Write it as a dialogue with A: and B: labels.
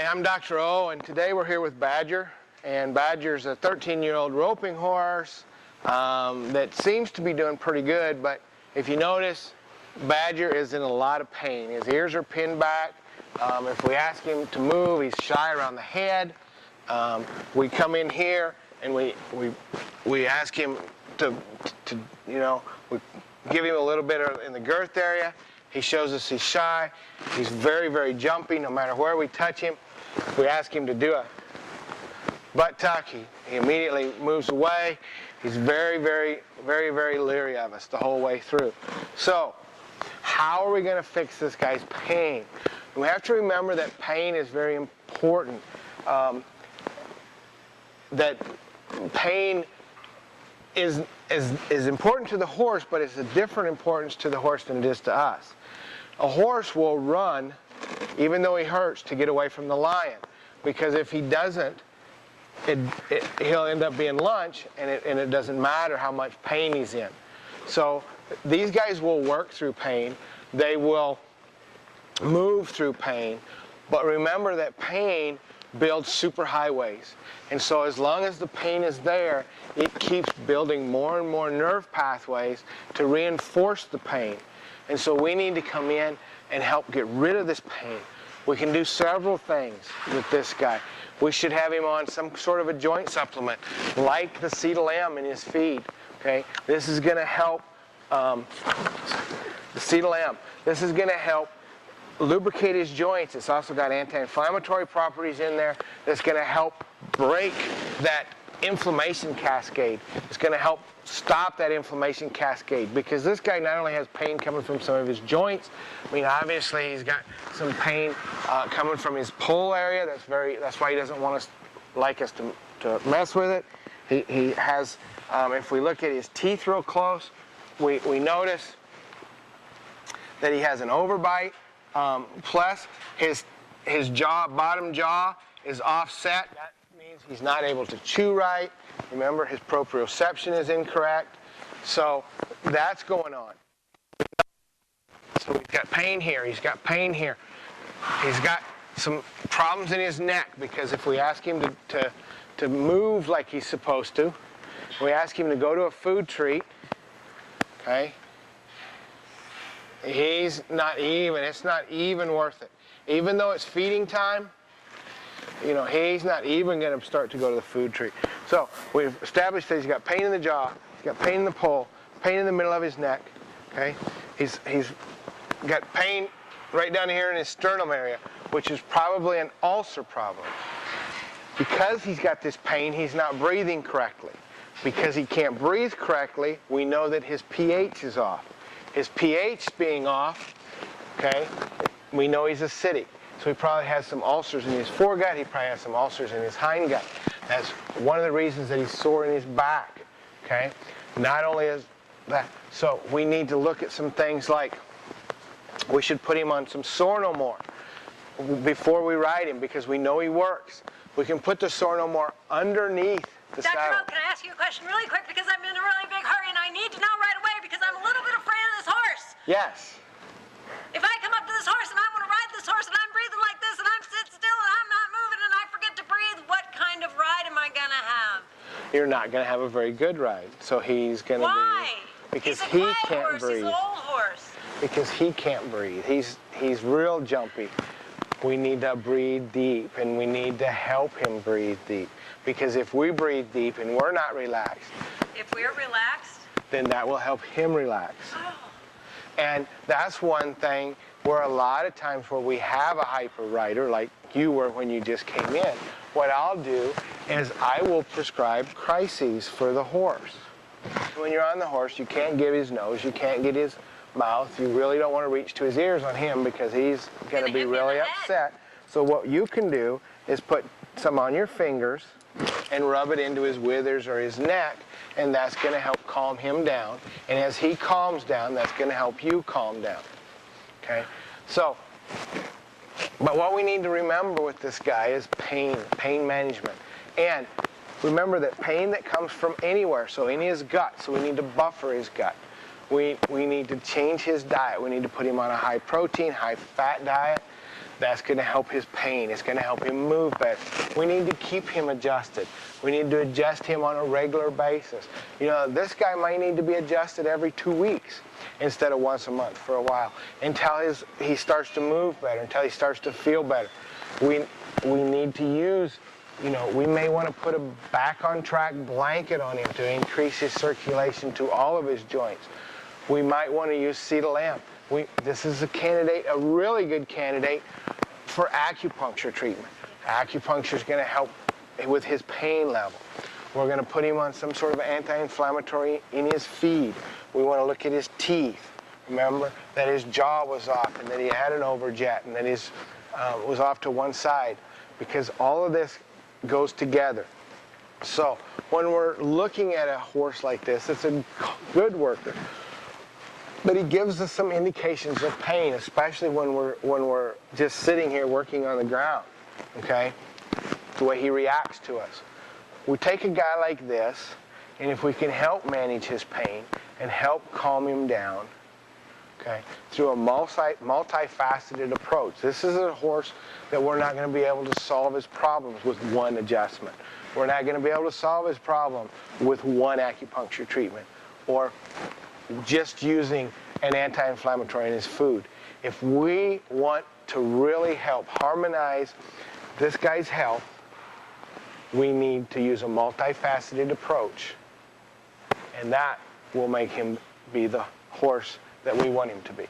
A: Hi, I'm Dr. O, and today we're here with Badger. And Badger's a 13-year-old roping horse that seems to be doing pretty good, but if you notice, Badger is in a lot of pain. His ears are pinned back. If we ask him to move, he's shy around the head. We come in here and we ask him to we give him a little bit in the girth area. He shows us he's shy. He's very, very jumpy no matter where we touch him. If we ask him to do a butt tuck, he immediately moves away. He's very, very, very, very leery of us the whole way through. So, how are we going to fix this guy's pain? We have to remember that pain is very important. That pain is important to the horse, but it's a different importance to the horse than it is to us. A horse will run, even though he hurts, to get away from the lion, because if he doesn't, he'll end up being lunch, and it doesn't matter how much pain he's in. So these guys will work through pain. They will move through pain, but remember that pain builds superhighways. And so as long as the pain is there, it keeps building more and more nerve pathways to reinforce the pain. And so we need to come in and help get rid of this pain. We can do several things with this guy. We should have him on some sort of a joint supplement, like the CDLM in his feed. Okay, this is going to help the CDLM. This is going to help lubricate his joints. It's also got anti-inflammatory properties in there that's going to help break that inflammation cascade. It's going to help stop that inflammation cascade, because this guy not only has pain coming from some of his joints. I mean, obviously he's got some pain coming from his pull area. That's why he doesn't want us to mess with it. He has, if we look at his teeth real close, we notice that he has an overbite. Plus his jaw, bottom jaw, is offset. That means he's not able to chew right. Remember, his proprioception is incorrect. So that's going on. So he's got pain here. He's got pain here. He's got some problems in his neck, because if we ask him to move like he's supposed to, we ask him to go to a food treat, okay? He's not even, it's not even worth it. Even though it's feeding time, he's not even going to start to go to the food treat. So we've established that he's got pain in the jaw, he's got pain in the pull, pain in the middle of his neck, okay? He's got pain right down here in his sternum area, which is probably an ulcer problem. Because he's got this pain, he's not breathing correctly. Because he can't breathe correctly, we know that his pH is off. His pH being off, okay, we know he's acidic. So he probably has some ulcers in his foregut. He probably has some ulcers in his hindgut. That's one of the reasons that he's sore in his back, okay? Not only is that, so we need to look at some things like, we should put him on some Sornomor before we ride him, because we know he works. We can put the Sornomor underneath the saddle.
B: Dr. O, can I ask you a question really quick, because I'm in a really big hurry and I need to know right away, because I'm a little bit afraid of this horse.
A: Yes.
B: If I come up to this horse and I want to ride this horse and I'm breathing like this and I'm sitting still and I'm not moving and I forget to breathe, what kind of ride am I going to have?
A: You're not going to have a very good ride. So he's going to
B: Why?
A: Because
B: he's a
A: he can't
B: horse.
A: breathe.
B: He's an old horse.
A: Because he can't breathe. He's real jumpy. We need to breathe deep, and we need to help him breathe deep. Because if we breathe deep and we're not relaxed,
B: if we're relaxed,
A: then that will help him relax.
B: Oh.
A: And that's one thing where a lot of times where we have a hyper rider, like you were when you just came in, what I'll do is I will prescribe crises for the horse. When you're on the horse, you can't get his nose, you can't get his mouth. You really don't want to reach to his ears on him, because he's going to be really upset. So what you can do is put some on your fingers and rub it into his withers or his neck, and that's going to help calm him down. And as he calms down, that's going to help you calm down. Okay? So, but what we need to remember with this guy is pain management. And remember that pain that comes from anywhere, so in his gut, so we need to buffer his gut. We need to change his diet. We need to put him on a high protein, high fat diet. That's going to help his pain. It's going to help him move better. We need to keep him adjusted. We need to adjust him on a regular basis. You know, this guy might need to be adjusted every 2 weeks instead of once a month for a while until he starts to move better, until he starts to feel better. We need to use, you know, we may want to put a back on track blanket on him to increase his circulation to all of his joints. We might want to use Cedar. This is a candidate, a really good candidate for acupuncture treatment. Acupuncture is going to help with his pain level. We're going to put him on some sort of anti-inflammatory in his feed. We want to look at his teeth. Remember that his jaw was off and that he had an overjet and that his was off to one side, because all of this goes together. So when we're looking at a horse like this, it's a good worker. But he gives us some indications of pain, especially when we're just sitting here working on the ground, okay? The way he reacts to us. We take a guy like this, and if we can help manage his pain and help calm him down, okay, through a multifaceted approach. This is a horse that we're not going to be able to solve his problems with one adjustment. We're not going to be able to solve his problem with one acupuncture treatment or just using an anti-inflammatory in his food. If we want to really help harmonize this guy's health, we need to use a multifaceted approach, and that will make him be the horse that we want him to be.